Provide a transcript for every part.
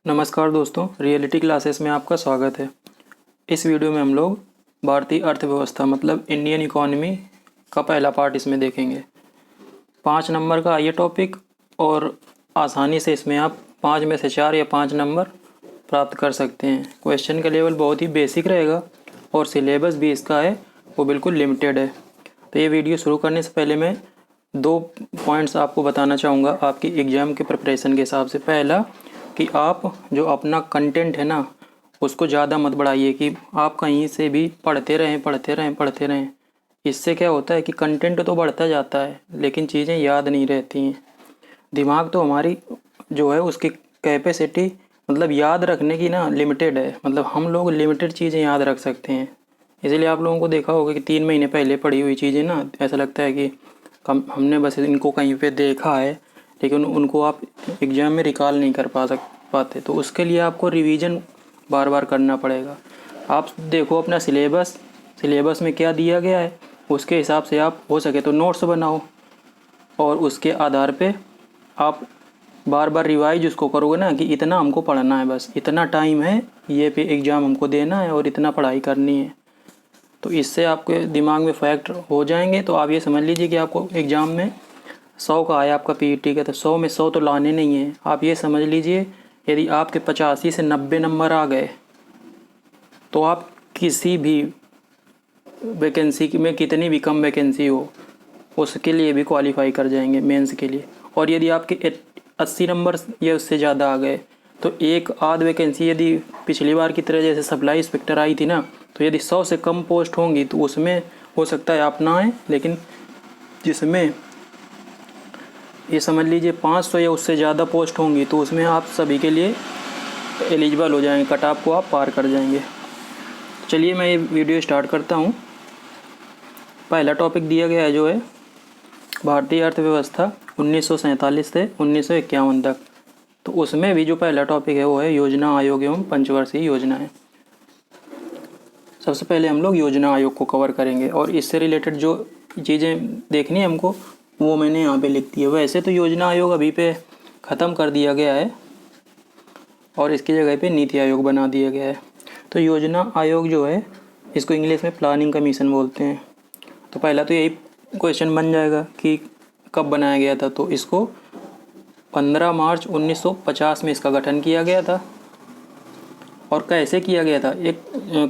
नमस्कार दोस्तों, reality classes में आपका स्वागत है। इस वीडियो में हम लोग भारतीय अर्थव्यवस्था मतलब इंडियन इकोनॉमी का पहला पार्ट इसमें देखेंगे। 5 नंबर का ये टॉपिक और आसानी से इसमें आप 5 में से 4 या 5 नंबर प्राप्त कर सकते हैं। क्वेश्चन का लेवल बहुत ही बेसिक रहेगा और सिलेबस भी इसका है वो बिल्कुल लिमिटेड है। तो ये वीडियो शुरू करने से पहले मैं 2 पॉइंट्स आपको बताना चाहूँगा आपकी एग्ज़ाम के प्रिपरेशन के हिसाब से। पहला कि आप जो अपना कंटेंट है ना उसको ज़्यादा मत बढ़ाइए कि आप कहीं से भी पढ़ते रहें। इससे क्या होता है कि कंटेंट तो बढ़ता जाता है लेकिन चीज़ें याद नहीं रहती हैं। दिमाग तो हमारी जो है उसकी कैपेसिटी मतलब याद रखने की ना लिमिटेड है। मतलब हम लोग लिमिटेड चीज़ें याद रख सकते हैं। इसीलिए आप लोगों को देखा होगा कि 3 महीने पहले पढ़ी हुई चीज़ें ना ऐसा लगता है कि हमने बस इनको कहीं पे देखा है, लेकिन उनको आप एग्ज़ाम में रिकॉल नहीं कर पाते। तो उसके लिए आपको रिवीजन बार बार करना पड़ेगा। आप देखो अपना सिलेबस में क्या दिया गया है, उसके हिसाब से आप हो सके तो नोट्स बनाओ और उसके आधार पे आप बार बार रिवाइज उसको करोगे ना कि इतना हमको पढ़ना है, बस इतना टाइम है, ये पे एग्ज़ाम हमको देना है और इतना पढ़ाई करनी है। तो इससे आपके दिमाग में फैक्ट हो जाएंगे। तो आप ये समझ लीजिए कि आपको एग्ज़ाम में 100 का आया आपका पीईटी का, तो 100 में 100 तो लाने नहीं है। आप ये समझ लीजिए यदि आपके 85 से 90 नंबर आ गए तो आप किसी भी वैकेंसी में, कितनी भी कम वैकेंसी हो, उसके लिए भी क्वालिफाई कर जाएंगे मेंस के लिए। और यदि आपके 80 नंबर या उससे ज़्यादा आ गए तो एक आध वैकेंसी यदि पिछली बार की तरह जैसे सप्लाई इंस्पेक्टर आई थी ना, तो यदि 100 से कम पोस्ट होंगी तो उसमें हो सकता है आप ना आए, लेकिन जिसमें ये समझ लीजिए 500 या उससे ज़्यादा पोस्ट होंगी तो उसमें आप सभी के लिए एलिजिबल हो जाएंगे, कट ऑफ को आप पार कर जाएंगे। चलिए मैं ये वीडियो स्टार्ट करता हूँ। पहला टॉपिक दिया गया है जो है भारतीय अर्थव्यवस्था 1947 से 1951 तक। तो उसमें भी जो पहला टॉपिक है वो है योजना आयोग एवं पंचवर्षीय योजनाएं। सबसे पहले हम लोग योजना आयोग को कवर करेंगे और इससे रिलेटेड जो चीज़ें देखनी है हमको वो मैंने यहाँ पे लिख दी है। वैसे तो योजना आयोग अभी पे ख़त्म कर दिया गया है और इसकी जगह पे नीति आयोग बना दिया गया है। तो योजना आयोग जो है इसको इंग्लिश में प्लानिंग कमीशन बोलते हैं। तो पहला तो यही क्वेश्चन बन जाएगा कि कब बनाया गया था। तो इसको 15 मार्च 1950 में इसका गठन किया गया था। और कैसे किया गया था, एक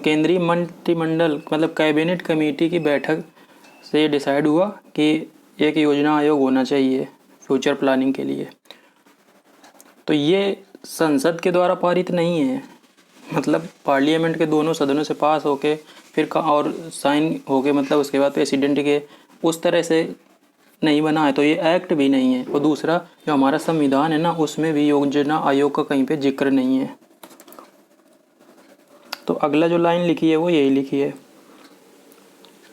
केंद्रीय मंत्रिमंडल मतलब कैबिनेट कमेटी की बैठक से डिसाइड हुआ कि एक योजना आयोग होना चाहिए फ्यूचर प्लानिंग के लिए। तो ये संसद के द्वारा पारित नहीं है, मतलब पार्लियामेंट के दोनों सदनों से पास होके फिर और साइन होके, मतलब उसके बाद प्रेसिडेंट के उस तरह से नहीं बना है। तो ये एक्ट भी नहीं है। और दूसरा जो हमारा संविधान है ना उसमें भी योजना आयोग का कहीं पे जिक्र नहीं है। तो अगला जो लाइन लिखी है वो यही लिखी है।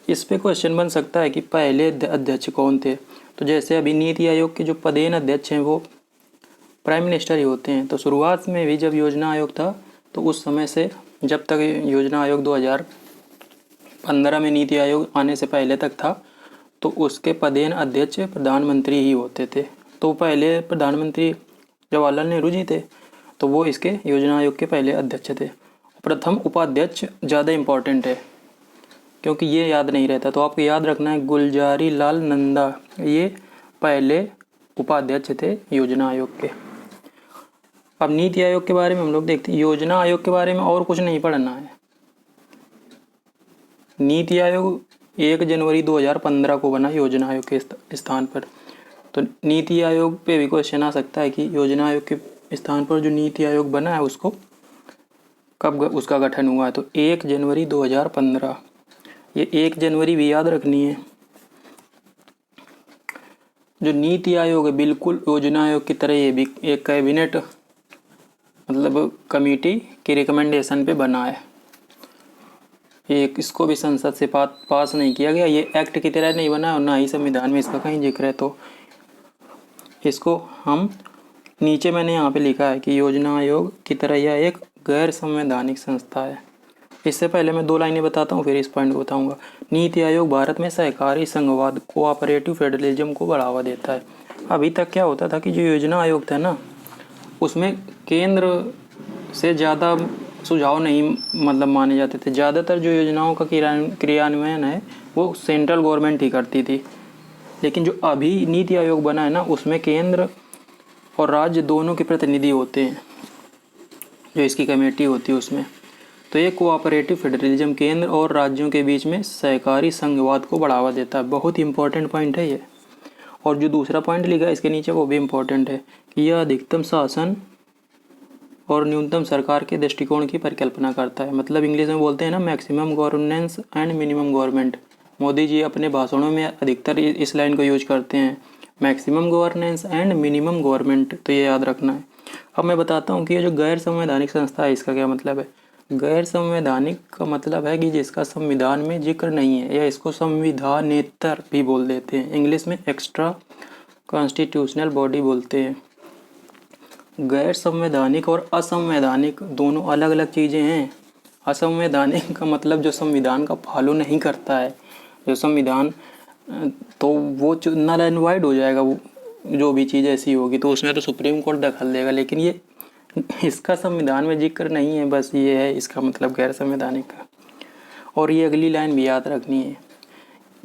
इस पे क्वेश्चन बन सकता है कि पहले अध्यक्ष कौन थे। तो जैसे अभी नीति आयोग के जो पदेन अध्यक्ष हैं वो प्राइम मिनिस्टर ही होते हैं। तो शुरुआत में भी जब योजना आयोग था तो उस समय से जब तक योजना आयोग 2015 में नीति आयोग आने से पहले तक था तो उसके पदेन अध्यक्ष प्रधानमंत्री ही होते थे। तो पहले प्रधानमंत्री जवाहरलाल नेहरू जी थे, तो वो इसके योजना आयोग के पहले अध्यक्ष थे। प्रथम उपाध्यक्ष ज़्यादा इम्पोर्टेंट है क्योंकि ये याद नहीं रहता। तो आपको याद रखना है गुलजारी लाल नंदा, ये पहले उपाध्यक्ष थे योजना आयोग के। अब नीति आयोग के बारे में हम लोग देखते हैं। योजना आयोग के बारे में और कुछ नहीं पढ़ना है। नीति आयोग 1 जनवरी 2015 को बना योजना आयोग के स्थान पर। तो नीति आयोग पे भी क्वेश्चन आ सकता है कि योजना आयोग के स्थान पर जो नीति आयोग बना है उसको कब उसका गठन हुआ है। तो 1 जनवरी 2015, ये 1 जनवरी भी याद रखनी है। जो नीति आयोग है बिल्कुल योजना आयोग की तरह ये भी एक कैबिनेट मतलब कमेटी की रिकमेंडेशन पे बना है। एक इसको भी संसद से पास नहीं किया गया, ये एक्ट की तरह नहीं बना और ना ही संविधान में इसका कहीं जिक्र है। तो इसको हम नीचे मैंने यहाँ पे लिखा है कि योजना आयोग की तरह यह एक गैर संवैधानिक संस्था है। इससे पहले मैं 2 लाइनें बताता हूँ फिर इस पॉइंट को बताऊँगा। नीति आयोग भारत में सहकारी संघवाद कोऑपरेटिव फेडरलिज्म को बढ़ावा देता है। अभी तक क्या होता था कि जो योजना आयोग था ना उसमें केंद्र से ज़्यादा सुझाव नहीं मतलब माने जाते थे। ज़्यादातर जो योजनाओं का क्रियान्वयन है वो सेंट्रल गवर्नमेंट ही करती थी। लेकिन जो अभी नीति आयोग बना है ना, उसमें केंद्र और राज्य दोनों के प्रतिनिधि होते हैं, जो इसकी कमेटी होती है उसमें। तो ये कोऑपरेटिव फेडरलिज्म केंद्र और राज्यों के बीच में सहकारी संघवाद को बढ़ावा देता है। बहुत इंपॉर्टेंट पॉइंट है ये। और जो दूसरा पॉइंट लिखा है इसके नीचे वो भी इम्पोर्टेंट है कि यह अधिकतम शासन और न्यूनतम सरकार के दृष्टिकोण की परिकल्पना करता है। मतलब इंग्लिश में बोलते हैं ना, maximum governance and minimum government. Modi ji अपने भाषणों में अधिकतर इस लाइन को यूज करते हैं, maximum governance and minimum government. तो ये याद रखना है। अब मैं बताता हूँ कि ये जो गैर संवैधानिक संस्था है इसका क्या मतलब है। गैर संवैधानिक का मतलब है कि जिसका संविधान में जिक्र नहीं है, या इसको संविधानेतर भी बोल देते हैं, इंग्लिश में एक्स्ट्रा कॉन्स्टिट्यूशनल बॉडी बोलते हैं। गैर संवैधानिक और असंवैधानिक दोनों अलग अलग चीज़ें हैं। असंवैधानिक का मतलब जो संविधान का फॉलो नहीं करता है, जो संविधान, तो वो नल एंड वाइड हो जाएगा। वो जो भी चीज़ ऐसी होगी तो उसमें तो सुप्रीम कोर्ट दखल देगा। लेकिन ये इसका संविधान में जिक्र नहीं है, बस ये है इसका मतलब गैर संवैधानिक का। और ये अगली लाइन भी याद रखनी है।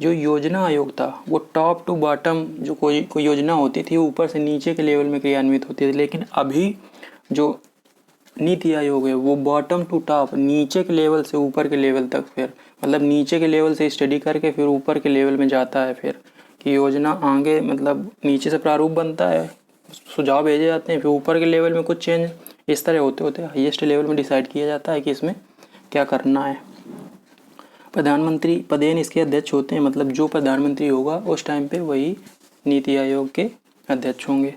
जो योजना आयोग था वो टॉप टू बॉटम, जो कोई योजना होती थी वो ऊपर से नीचे के लेवल में क्रियान्वित होती थी। लेकिन अभी जो नीति आयोग है वो बॉटम टू टॉप, नीचे के लेवल से ऊपर के लेवल तक, फिर मतलब नीचे के लेवल से स्टडी करके फिर ऊपर के लेवल में जाता है। फिर कि योजना आगे मतलब नीचे से प्रारूप बनता है, सुझाव भेजे जाते हैं, फिर ऊपर के लेवल में कुछ चेंज इस तरह होते होते हाईएस्ट लेवल में डिसाइड किया जाता है कि इसमें क्या करना है। प्रधानमंत्री पदेन इसके अध्यक्ष होते हैं। मतलब जो प्रधानमंत्री होगा उस टाइम पे वही नीति आयोग के अध्यक्ष होंगे।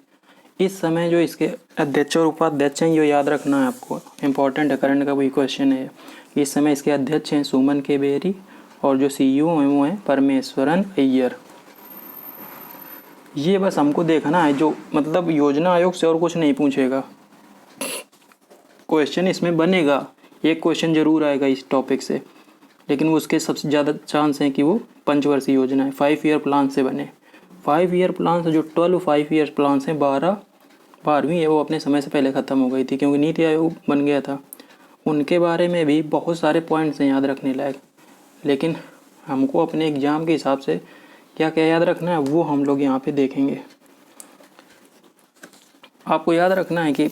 इस समय जो इसके अध्यक्ष और उपाध्यक्ष हैं ये याद रखना है आपको, इम्पोर्टेंट है, करंट का वही क्वेश्चन है। इस समय इसके अध्यक्ष हैं सुमन के बेरी, और जो सीईओ हैं वो हैं परमेश्वरन अय्यर। ये बस हमको देखना है, जो मतलब योजना आयोग से और कुछ नहीं पूछेगा। क्वेश्चन इसमें बनेगा, एक क्वेश्चन जरूर आएगा इस टॉपिक से, लेकिन वो उसके सबसे ज़्यादा चांस हैं कि वो पंचवर्षीय योजना है, 5 ईयर प्लान से बने। 5 ईयर प्लान से जो 12 5 ईयर प्लान से 12वीं है वो अपने समय से पहले ख़त्म हो गई थी, क्योंकि नीति आयोग बन गया था। उनके बारे में भी बहुत सारे पॉइंट्स हैं याद रखने लायक, लेकिन हमको अपने एग्ज़ाम के हिसाब से क्या क्या याद रखना है वो हम लोग यहाँ पे देखेंगे। आपको याद रखना है कि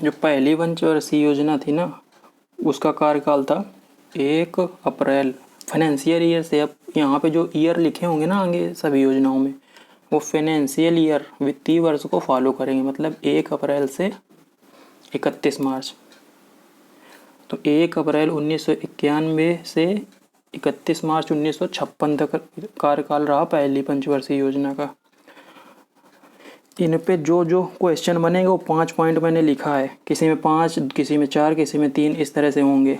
जो पहली पंचवर्षीय योजना थी ना, उसका कार्यकाल था 1 अप्रैल फाइनेंशियल ईयर से। अब यहाँ पे जो ईयर लिखे होंगे ना आगे सभी योजनाओं में, वो फाइनेंशियल ईयर वित्तीय वर्ष को फॉलो करेंगे। मतलब 1 अप्रैल से 31 मार्च। तो 1 अप्रैल 1991 से 31 मार्च 1956 तक कार्यकाल रहा पहली पंचवर्षीय योजना का। इन पे जो जो क्वेश्चन बनेंगे वो 5 पॉइंट मैंने लिखा है, किसी में 5, किसी में 4, किसी में 3, इस तरह से होंगे।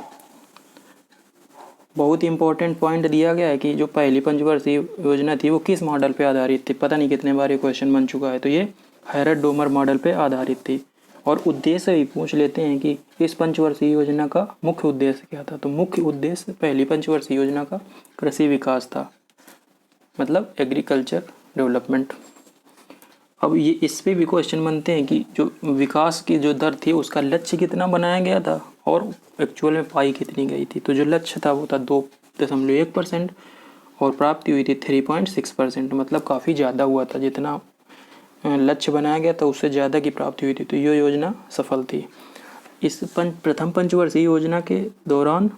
बहुत ही इंपॉर्टेंट पॉइंट दिया गया है कि जो पहली पंचवर्षीय योजना थी वो किस मॉडल पे आधारित थी। पता नहीं कितने बार ये क्वेश्चन बन चुका है। तो ये हैरत-डोमर मॉडल पे आधारित थी। और उद्देश्य भी पूछ लेते हैं कि इस पंचवर्षीय योजना का मुख्य उद्देश्य क्या था। तो मुख्य उद्देश्य पहली पंचवर्षीय योजना का कृषि विकास था, मतलब एग्रीकल्चर डेवलपमेंट। अब ये इस पे भी क्वेश्चन बनते हैं कि जो विकास की जो दर थी उसका लक्ष्य कितना बनाया गया था और एक्चुअल में पाई कितनी गई थी। तो जो लक्ष्य था वो था 2.1% और प्राप्ति हुई थी 3.6%। मतलब काफ़ी ज़्यादा हुआ था, जितना लक्ष्य बनाया गया था उससे ज़्यादा की प्राप्ति हुई थी। तो ये योजना सफल थी। इस प्रथम पंचवर्षीय योजना के दौरान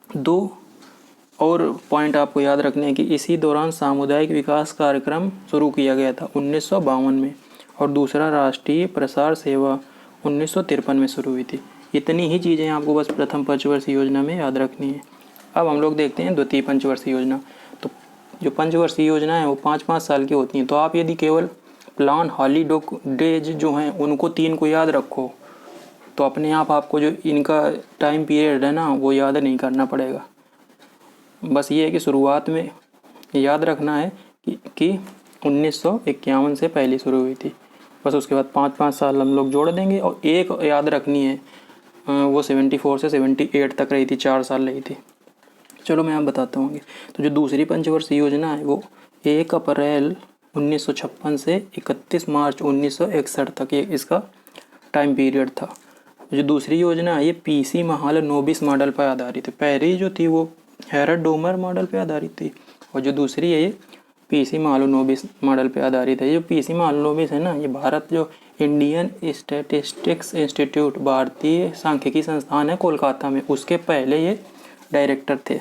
2 और पॉइंट आपको याद रखने हैं कि इसी दौरान सामुदायिक विकास कार्यक्रम शुरू किया गया था 1952 में, और दूसरा राष्ट्रीय प्रसार सेवा 1953 में शुरू हुई थी। इतनी ही चीज़ें आपको बस प्रथम पंचवर्षीय योजना में याद रखनी है। अब हम लोग देखते हैं द्वितीय पंचवर्षीय योजना। तो जो पंचवर्षीय योजना है वो 5-5 साल की होती हैं। तो आप यदि केवल प्लान हॉलीडेज जो हैं उनको 3 को याद रखो तो अपने आप आपको जो इनका टाइम पीरियड है ना वो याद नहीं करना पड़ेगा। बस ये है कि शुरुआत में याद रखना है कि 1951 से पहले शुरू हुई थी। बस उसके बाद 5-5 साल हम लोग जोड़ देंगे। और एक याद रखनी है, वो 74 से 78 तक रही थी, 4 साल रही थी। चलो मैं आप बताता हूँ। तो जो दूसरी पंचवर्षीय योजना है वो 1 अप्रैल 1956 से 31 मार्च 1961 तक ये इसका टाइम पीरियड था। जो दूसरी योजना है ये पीसी महालनोबिस मॉडल पर आधारित है। पहली जो थी वो हेरल्ड डोमर मॉडल पर आधारित थी और जो दूसरी है ये पीसी महालनोबिस मॉडल पे आधारित है। ये जो पीसी महालनोबिस है ना, ये भारत जो इंडियन स्टैटिस्टिक्स इंस्टीट्यूट भारतीय सांख्यिकी संस्थान है कोलकाता में, उसके पहले ये डायरेक्टर थे।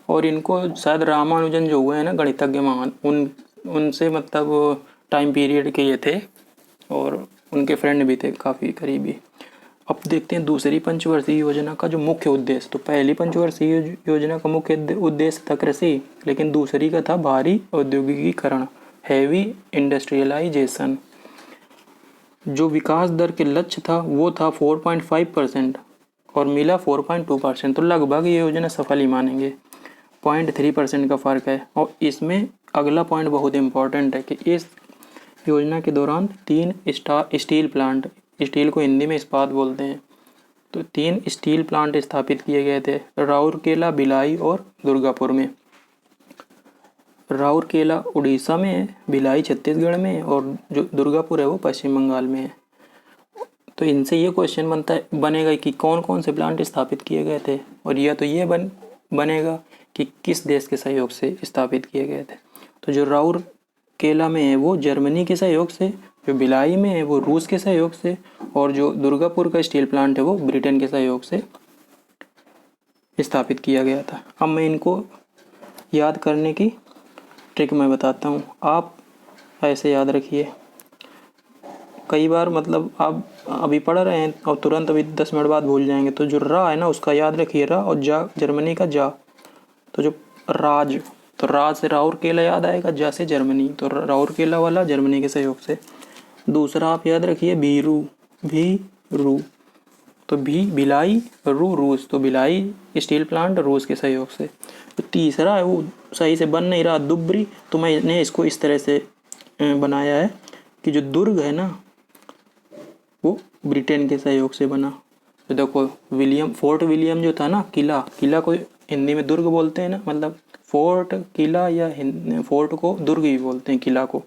और इनको शायद रामानुजन जो हुए हैं ना गणितज्ञ महान, उनसे मतलब टाइम पीरियड के ये थे और उनके फ्रेंड भी थे काफ़ी करीबी। अब देखते हैं दूसरी पंचवर्षीय योजना का जो मुख्य उद्देश्य। तो पहली पंचवर्षीय योजना का मुख्य उद्देश्य था कृषि, लेकिन दूसरी का था भारी औद्योगिकीकरण, हैवी इंडस्ट्रियलाइजेशन। जो विकास दर के लक्ष्य था वो था 4.5% और मिला 4.2%, तो लगभग ये योजना सफल ही मानेंगे। 0.3% का फ़र्क है। और इसमें अगला पॉइंट बहुत इंपॉर्टेंट है कि इस योजना के दौरान 3 स्टील प्लांट, स्टील को हिंदी में इस्पात बोलते हैं, तो 3 स्टील प्लांट स्थापित किए गए थे राउरकेला, भिलाई और दुर्गापुर में। राउरकेला उड़ीसा में है, भिलाई छत्तीसगढ़ में है और जो दुर्गापुर है वो पश्चिम बंगाल में है। तो इनसे ये क्वेश्चन बनेगा कि कौन कौन से प्लांट स्थापित किए गए थे, और यह तो ये बनेगा कि किस देश के सहयोग से स्थापित किए गए थे। तो जो राउरकेला में है वो जर्मनी के सहयोग से, जो भिलाई में है वो रूस के सहयोग से, और जो दुर्गापुर का स्टील प्लांट है वो ब्रिटेन के सहयोग से स्थापित किया गया था। अब मैं इनको याद करने की ट्रिक मैं बताता हूँ, आप ऐसे याद रखिए। कई बार मतलब आप अभी पढ़ रहे हैं और तुरंत अभी 10 मिनट बाद भूल जाएंगे, तो जो रा है ना उसका याद रखिए, रा, और जा जर्मनी का जा, तो जो राज, तो राज से राउरकेला याद आएगा, जा से जर्मनी, तो राउरकेला वाला जर्मनी के सहयोग से। दूसरा आप याद रखिए भीरू, भी तो भी भिलाई, रूस, तो भिलाई स्टील प्लांट रूस के सहयोग से। तो तीसरा है वो सही से बन नहीं रहा, दुबरी, तो मैंने इसको इस तरह से बनाया है कि जो दुर्ग है ना वो ब्रिटेन के सहयोग से बना। तो देखो फोर्ट विलियम जो था ना, किला को हिंदी में दुर्ग बोलते हैं ना, मतलब फोर्ट किला, या फोर्ट को दुर्ग ही बोलते हैं किला को।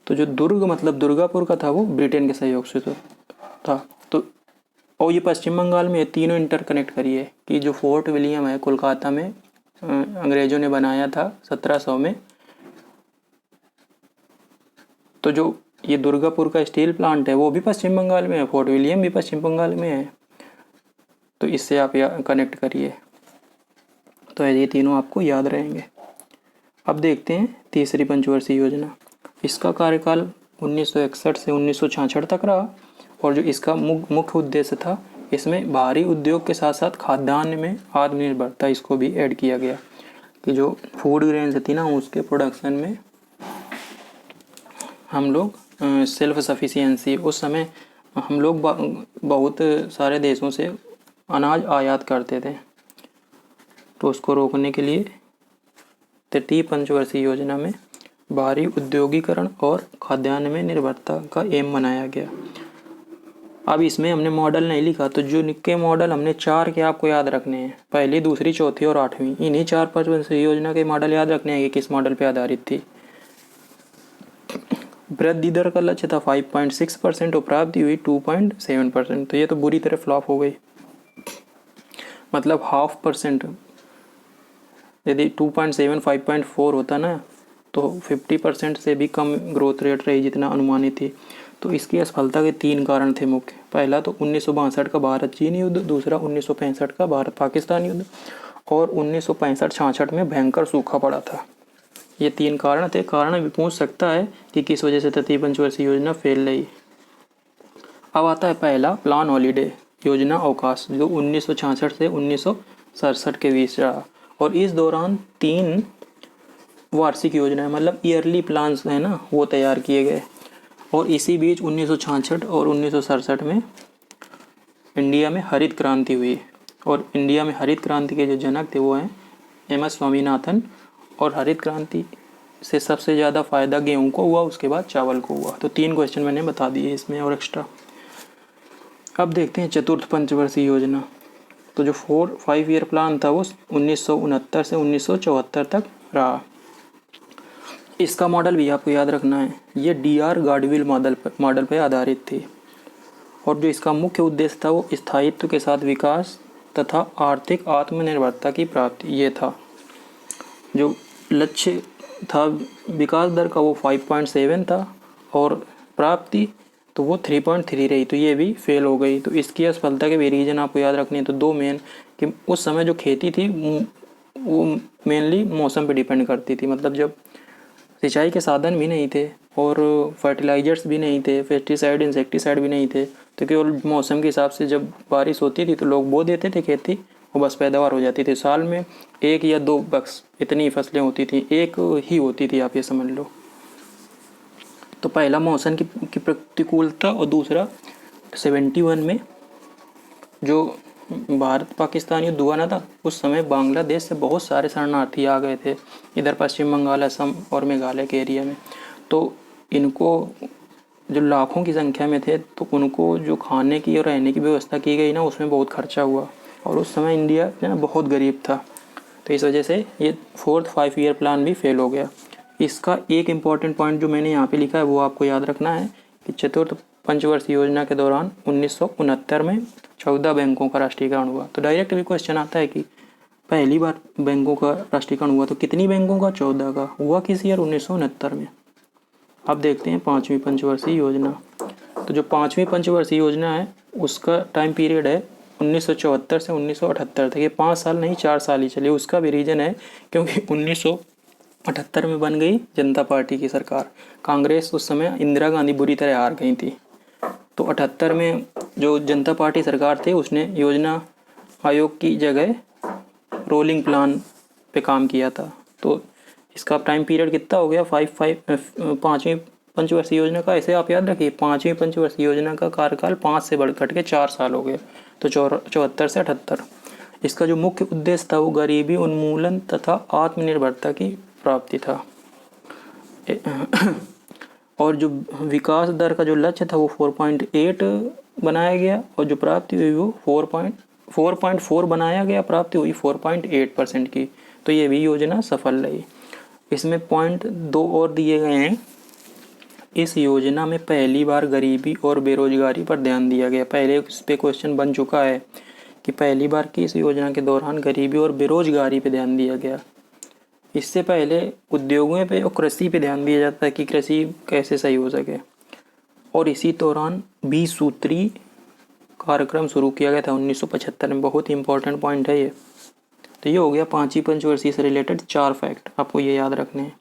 तो जो दुर्ग मतलब दुर्गापुर का था वो ब्रिटेन के सहयोग से था। तो और ये पश्चिम बंगाल में तीनों इंटरकनेक्ट करिए कि जो फोर्ट विलियम है कोलकाता में अंग्रेजों ने बनाया था 1700 में, तो जो ये दुर्गापुर का स्टील प्लांट है वो भी पश्चिम बंगाल में है, फोर्ट विलियम भी पश्चिम बंगाल में है। तो इससे आप कनेक्ट करिए, तो ये तीनों आपको याद रहेंगे। अब देखते हैं तीसरी पंचवर्षीय योजना। इसका कार्यकाल 1961 से 1966 तक रहा और जो इसका मुख्य उद्देश्य था, इसमें भारी उद्योग के साथ साथ खाद्यान्न में आत्मनिर्भरता इसको भी ऐड किया गया कि जो फूड ग्रेन्स थी ना उसके प्रोडक्शन में हम लोग सेल्फ सफिशिएंसी, उस समय हम लोग बहुत सारे देशों से अनाज आयात करते थे, तो उसको रोकने के लिए तृतीय पंचवर्षीय योजना में भारी उद्योगीकरण और खाद्यान्न में निर्भरता का एम बनाया गया। अब इसमें हमने मॉडल नहीं लिखा, तो जो निक्के मॉडल हमने 4 के आपको याद रखने हैं, पहली, दूसरी, चौथी और 8वीं। इन्हीं 4 पंचवर्षीय योजना के मॉडल याद रखने हैं कि किस मॉडल पर आधारित थी। वृद्धि दर का लक्ष्य था 5.6% और प्राप्ति हुई 2.7%, तो ये तो बुरी तरह फ्लॉप हो गई, मतलब 0.5%। यदि 2.7 5.4 होता ना तो 50% से भी कम ग्रोथ रेट रही जितना अनुमानित थी। तो इसकी असफलता के 3 कारण थे मुख्य। पहला तो 1962 का भारत चीन युद्ध, दूसरा 1965 का भारत पाकिस्तान युद्ध और 1965-66 में भयंकर सूखा पड़ा था। ये 3 कारण थे। कारण भी पूछ सकता है कि किस वजह से तृतीय पंचवर्षीय योजना फेल रही। अब आता है पहला, प्लान हॉलीडे योजना अवकाश, जो 1966 से 1967 के बीच रहा और इस दौरान 3 वार्षिक योजनाएं मतलब ईयरली प्लान्स है ना वो तैयार किए गए। और इसी बीच 1966 और 1967 में इंडिया में हरित क्रांति हुई और इंडिया में हरित क्रांति के जो जनक थे वो हैं एम.एस. स्वामीनाथन। और हरित क्रांति से सबसे ज़्यादा फायदा गेहूं को हुआ, उसके बाद चावल को हुआ। तो 3 क्वेश्चन मैंने बता दिए इसमें और एक्स्ट्रा। अब देखते हैं चतुर्थ पंचवर्षीय योजना। तो जो 5 ईयर प्लान था वो 1969 से 1974 तक रहा। इसका मॉडल भी आपको याद रखना है, ये DR गाडविल मॉडल पर आधारित थी। और जो इसका मुख्य उद्देश्य था वो स्थायित्व के साथ विकास तथा आर्थिक आत्मनिर्भरता की प्राप्ति, ये था। जो लक्ष्य था विकास दर का वो 5.7 था और प्राप्ति तो वो 3.3 रही, तो ये भी फेल हो गई। तो इसकी असफलता के भी रीजन आपको याद रखने हैं। तो दो मेन कि उस समय जो खेती थी वो मेनली मौसम पे डिपेंड करती थी, मतलब जब सिंचाई के साधन भी नहीं थे और फर्टिलाइजर्स भी नहीं थे, पेस्टिसाइड इंसेक्टिसाइड भी नहीं थे, तो केवल मौसम के हिसाब से जब बारिश होती थी तो लोग बो देते थे खेती और बस पैदावार हो जाती थी। साल में 1 या 2 बस इतनी फसलें होती थी, एक ही होती थी, आप ये समझ लो। तो पहला मौसम की प्रतिकूलता और दूसरा 71 में जो भारत पाकिस्तान युद्ध हुआ ना था, उस समय बांग्लादेश से बहुत सारे शरणार्थी आ गए थे इधर पश्चिम बंगाल, असम और मेघालय के एरिया में। तो इनको जो लाखों की संख्या में थे, तो उनको जो खाने की और रहने की व्यवस्था की गई ना, उसमें बहुत खर्चा हुआ। और उस समय इंडिया जो ना बहुत गरीब था, तो इस वजह से ये 4th 5 ईयर प्लान भी फेल हो गया। इसका एक इम्पॉर्टेंट पॉइंट जो मैंने यहाँ पे लिखा है वो आपको याद रखना है कि चतुर्थ पंचवर्षीय योजना के दौरान 1969 में 14 बैंकों का राष्ट्रीयकरण हुआ। तो डायरेक्ट भी क्वेश्चन आता है कि पहली बार बैंकों का राष्ट्रीयकरण हुआ तो कितनी बैंकों का? 14 का। हुआ किस ईयर? 1969 में। अब देखते हैं 5वीं पंचवर्षीय योजना। तो जो 5वीं पंचवर्षीय योजना है उसका टाइम पीरियड है 1974 से 1978 तक। ये 5 साल नहीं 4 साल ही चली। उसका भी रीज़न है क्योंकि 1978 में बन गई जनता पार्टी की सरकार। कांग्रेस उस समय इंदिरा गांधी बुरी तरह हार गई थी, तो 78 में जो जनता पार्टी सरकार थी उसने योजना आयोग की जगह रोलिंग प्लान पे काम किया था। तो इसका टाइम पीरियड कितना हो गया? 5वीं पंचवर्षीय योजना का, ऐसे आप याद रखिए, 5वीं पंचवर्षीय योजना का कार्यकाल 5 से बढ़ घट के 4 साल हो गए, तो 74 से 78। इसका जो मुख्य उद्देश्य था वो गरीबी उन्मूलन तथा आत्मनिर्भरता की प्राप्ति था। और जो विकास दर का जो लक्ष्य था वो 4.8 बनाया गया और जो प्राप्ति हुई वो 4.4 बनाया गया, प्राप्ति हुई 4.8% की। तो ये भी योजना सफल रही। इसमें पॉइंट 2 और दिए गए हैं। इस योजना में पहली बार गरीबी और बेरोजगारी पर ध्यान दिया गया। पहले इस पे क्वेश्चन बन चुका है कि पहली बार की इस योजना के दौरान गरीबी और बेरोजगारी पे ध्यान दिया गया। इससे पहले उद्योगों पे और कृषि पे ध्यान दिया जाता है कि कृषि कैसे सही हो सके। और इसी दौरान 20 सूत्री कार्यक्रम शुरू किया गया था 1975 में। बहुत ही इंपॉर्टेंट पॉइंट है ये। तो ये हो गया 5वीं पंचवर्षीय से रिलेटेड 4 फैक्ट, आपको ये याद रखने हैं।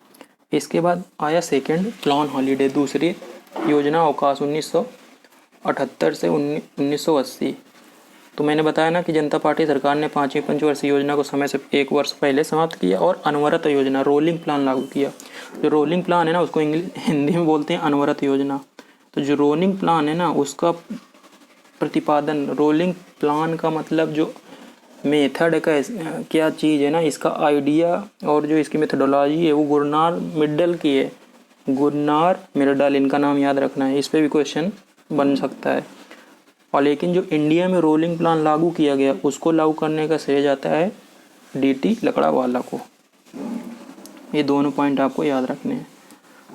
इसके बाद आया सेकंड प्लान हॉलीडे, दूसरी योजना अवकाश 1978 से 1980। तो मैंने बताया ना कि जनता पार्टी सरकार ने 5वीं पंचवर्षीय योजना को समय से 1 वर्ष पहले समाप्त किया और अनवरत योजना रोलिंग प्लान लागू किया। जो रोलिंग प्लान है ना उसको हिंदी में बोलते हैं अनवरत योजना। तो जो रोलिंग प्लान है ना उसका प्रतिपादन, रोलिंग प्लान का मतलब जो मेथड का क्या चीज़ है ना, इसका आइडिया और जो इसकी मेथडोलॉजी है वो गुरनार मिड्डल की है। गुरनार मिर्डल, इनका नाम याद रखना है, इस पे भी क्वेश्चन बन सकता है। और लेकिन जो इंडिया में रोलिंग प्लान लागू किया गया उसको लागू करने का श्रेय जाता है DT लकड़ावाला को। ये दोनों पॉइंट आपको याद रखने हैं।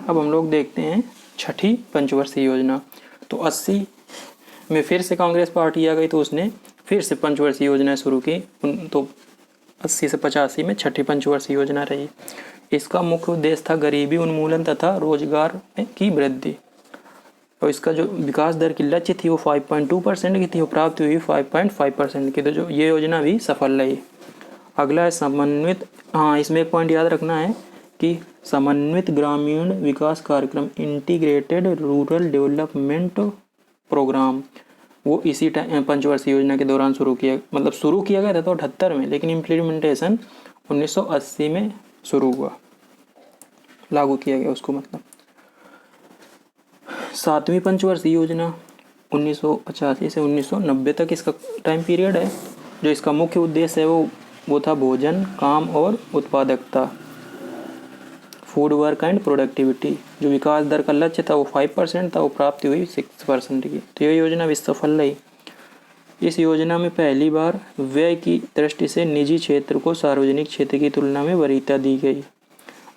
अब हम लोग देखते हैं 6ठी पंचवर्षीय योजना। तो 80 में फिर से कांग्रेस पार्टी आ गई तो उसने फिर से पंचवर्षीय योजना शुरू की। तो 80 से 85 में 6ठी पंचवर्षीय योजना रही। इसका मुख्य उद्देश्य था गरीबी उन्मूलन तथा रोजगार की वृद्धि। और इसका जो विकास दर की लक्ष्य थी वो 5.2% की थी और प्राप्ति हुई 5.5% की। तो जो ये योजना भी सफल रही। अगला है समन्वित, हाँ इसमें एक पॉइंट याद रखना है कि समन्वित ग्रामीण विकास कार्यक्रम, इंटीग्रेटेड रूरल डेवलपमेंट प्रोग्राम, वो इसी पंचवर्षीय योजना के दौरान शुरू किया गया था तो 78 में, लेकिन इम्प्लीमेंटेशन 1980 में शुरू हुआ, लागू किया गया उसको। मतलब 7वीं पंचवर्षीय योजना 1985 से 1990 तक इसका टाइम पीरियड है। जो इसका मुख्य उद्देश्य है वो था भोजन, काम और उत्पादकता, फूड वर्क एंड प्रोडक्टिविटी। जो विकास दर का लक्ष्य था वो 5% था, वो प्राप्ति हुई 6% की। तो ये योजना भी सफल रही। इस योजना में पहली बार व्यय की दृष्टि से निजी क्षेत्र को सार्वजनिक क्षेत्र की तुलना में वरीयता दी गई।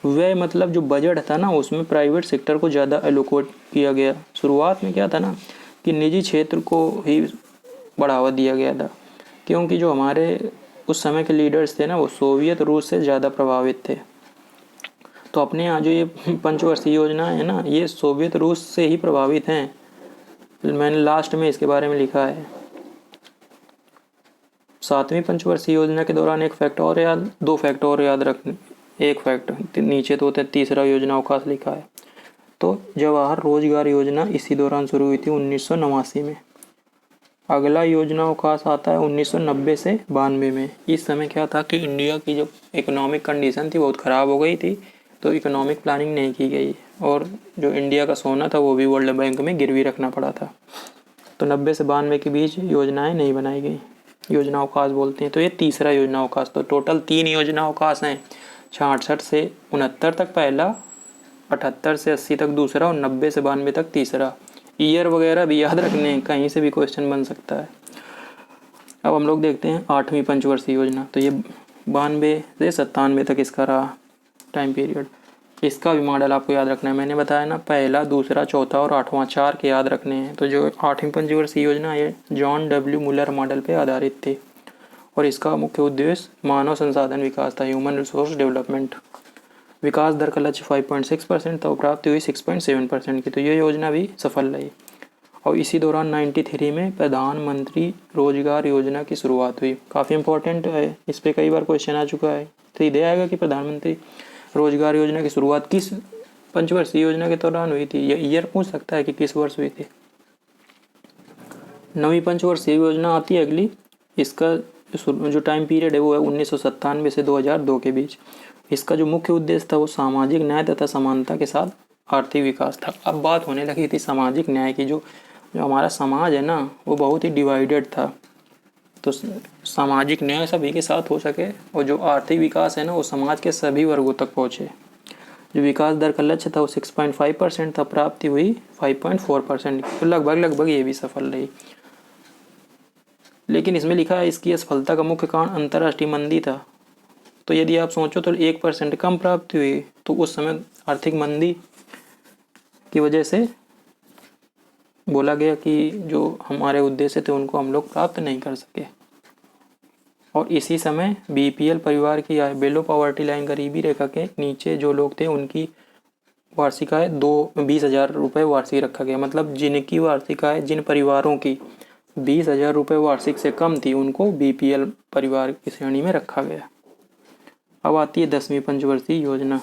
व्यय मतलब जो बजट था ना उसमें प्राइवेट सेक्टर को ज़्यादा एलोकेट किया गया। शुरुआत में क्या था ना कि निजी क्षेत्र को ही बढ़ावा दिया गया था, क्योंकि जो हमारे उस समय के लीडर्स थे ना वो सोवियत रूस से ज़्यादा प्रभावित थे। तो अपने यहाँ जो ये पंचवर्षीय योजना है ना ये सोवियत रूस से ही प्रभावित हैं। मैंने लास्ट में इसके बारे में लिखा है। 7वीं पंचवर्षीय योजना के दौरान एक फैक्ट और याद, 2 फैक्ट और याद रखने, एक फैक्ट नीचे तो होता है, तीसरा योजना अवकाश लिखा है। तो जवाहर रोजगार योजना इसी दौरान शुरू हुई थी 1989 में। अगला योजना अवकाश आता है 1990 से 92 में। इस समय क्या था कि इंडिया की जो इकोनॉमिक कंडीशन थी बहुत ख़राब हो गई थी, तो इकोनॉमिक प्लानिंग नहीं की गई और जो इंडिया का सोना था वो भी वर्ल्ड बैंक में गिरवी रखना पड़ा था। तो 90 से 92 के बीच योजनाएं नहीं बनाई गई, योजना अवकाश बोलते हैं। तो ये तीसरा योजना अवकाश। तो टोटल 3 योजना अवकाश हैं, 66 से 69 तक पहला, 78 से 80 तक दूसरा और 90 से 92 तक तीसरा। ईयर वगैरह भी याद रखने हैं, कहीं से भी क्वेश्चन बन सकता है। अब हम लोग देखते हैं 8वीं पंचवर्षीय योजना। तो ये 92 से 97 तक इसका रहा टाइम पीरियड। इसका भी मॉडल आपको याद रखना है। मैंने बताया ना पहला, दूसरा, चौथा और 8वां 4 के याद रखने हैं। तो जो 8वीं पंचवर्षीय योजना है जॉन डब्ल्यू मुलर मॉडल पे आधारित थी और इसका मुख्य उद्देश्य मानव संसाधन विकास था, ह्यूमन रिसोर्स डेवलपमेंट। विकास दर का लक्ष्य 5.6% था और प्राप्ति हुई 6.7% की। तो ये योजना भी सफल रही। और इसी दौरान 93 में प्रधानमंत्री रोजगार योजना की शुरुआत हुई। काफ़ी इंपॉर्टेंट है, इस पर कई बार क्वेश्चन आ चुका है। तो ये आएगा कि प्रधानमंत्री रोजगार योजना की शुरुआत किस पंचवर्षीय योजना के दौरान हुई थी। यह ईयर पूछ सकता है कि किस वर्ष हुई थी। 9वीं पंचवर्षीय योजना आती है अगली। इसका जो टाइम पीरियड है वो है 1997 से 2002 के बीच। इसका जो मुख्य उद्देश्य था वो सामाजिक न्याय तथा समानता के साथ आर्थिक विकास था। अब बात होने लगी थी सामाजिक न्याय की। जो हमारा समाज है ना वो बहुत ही डिवाइडेड था, तो सामाजिक न्याय सभी के साथ हो सके और जो आर्थिक विकास है ना वो समाज के सभी वर्गों तक पहुँचे। जो विकास दर का लक्ष्य था वो 6.5% था, प्राप्ति हुई 5.4% की। तो लगभग ये भी सफल रही। लेकिन इसमें लिखा है इसकी असफलता का मुख्य कारण अंतर्राष्ट्रीय मंदी था। तो यदि आप सोचो तो 1% कम प्राप्ति हुई, तो उस समय आर्थिक मंदी की वजह से बोला गया कि जो हमारे उद्देश्य थे उनको हम लोग प्राप्त नहीं कर सके। और इसी समय बीपीएल परिवार की आय, बिलो पॉवर्टी लाइन, गरीबी रेखा के नीचे जो लोग थे उनकी वार्षिक आय 20,000 रुपये वार्षिक रखा गया। मतलब जिनकी वार्षिक आय, जिन परिवारों की 20,000 रुपये वार्षिक से कम थी उनको बीपीएल परिवार की श्रेणी में रखा गया। अब आती है 10वीं पंचवर्षीय योजना।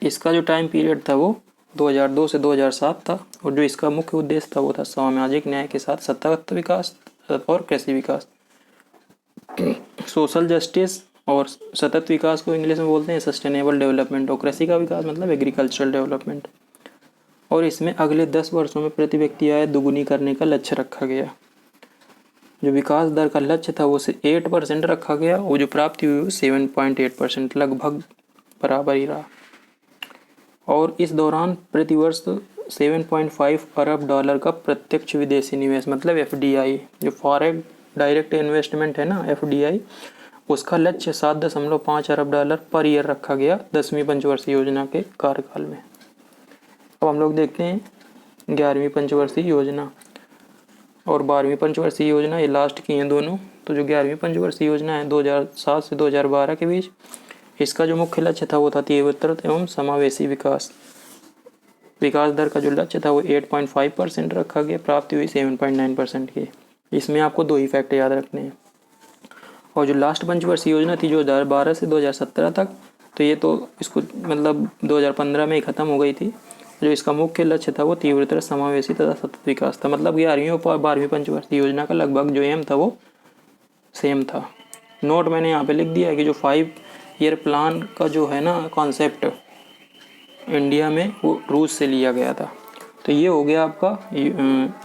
इसका जो टाइम पीरियड था वो 2002 से 2007 था और जो इसका मुख्य उद्देश्य था वो था सामाजिक न्याय के साथ सतत विकास और कृषि विकास। सोशल जस्टिस और सतत विकास को इंग्लिश में बोलते हैं सस्टेनेबल डेवलपमेंट, और कृषि का विकास मतलब एग्रीकल्चरल डेवलपमेंट। और इसमें अगले 10 वर्षों में प्रति व्यक्ति आय दुगुनी करने का लक्ष्य रखा गया। जो विकास दर का लक्ष्य था वो 8% रखा गया और जो प्राप्ति हुई 7.8%, लगभग बराबर ही रहा। और इस दौरान प्रतिवर्ष 7.5 अरब डॉलर का प्रत्यक्ष विदेशी निवेश मतलब एफडीआई, जो फॉरेन डायरेक्ट इन्वेस्टमेंट है ना एफडीआई, उसका लक्ष्य 7.5 अरब डॉलर पर ईयर रखा गया 10वीं पंचवर्षीय योजना के कार्यकाल में। अब हम लोग देखते हैं 11वीं पंचवर्षीय योजना और 12वीं पंचवर्षीय योजना, ये लास्ट की हैं दोनों। तो जो 11वीं पंचवर्षीय योजना है 2007 से 2012 के बीच, इसका जो मुख्य लक्ष्य था वो था तीव्र एवं समावेशी विकास। विकास दर का जो लक्ष्य था वो 8.5% रखा गया, प्राप्ति हुई 7.9% की। इसमें आपको 2 ही फैक्ट याद रखने हैं। और जो लास्ट पंचवर्षीय योजना थी जो 2012 से 2017 तक, तो ये तो इसको मतलब 2015 में ही ख़त्म हो गई थी। जो इसका मुख्य लक्ष्य था वो तीव्रतर समावेशी तथा सतत विकास था। मतलब 11वीं और 12वीं पंचवर्षीय योजना का लगभग जो एम था वो सेम था। नोट मैंने यहाँ पे लिख दिया है कि जो 5 ईयर प्लान का जो है ना कॉन्सेप्ट इंडिया में वो रूस से लिया गया था। तो ये हो गया आपका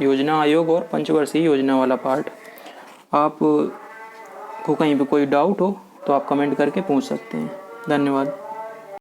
योजना आयोग और पंचवर्षीय योजना वाला पार्ट। आप को कहीं पे कोई डाउट हो तो आप कमेंट करके पूछ सकते हैं। धन्यवाद।